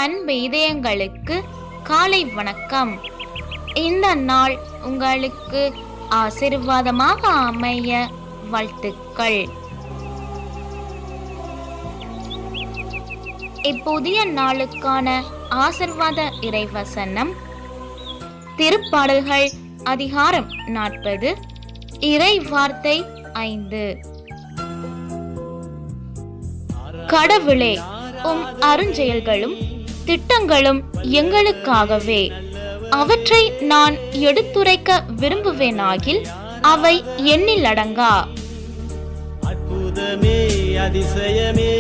அன்பு இதயங்களுக்கு காலை வணக்கம். இந்த நாள் உங்களுக்கு ஆசீர்வாதமாக அமைய வாழ்த்துக்கள். இப்புதிய நாளுக்கான ஆசீர்வாத இறைவசனம் திருப்பாடல்கள் அதிகாரம் 40 இறை வார்த்தை 5. கடவுளே, உம் அருஞ்செயல்களும் திட்டங்களும் எங்களுக்காகவே. அவற்றை நான் எடுத்துரைக்க விரும்புவேனாகில் அவை எண்ணில் அடங்கா. அற்புதமே, அதிசயமே,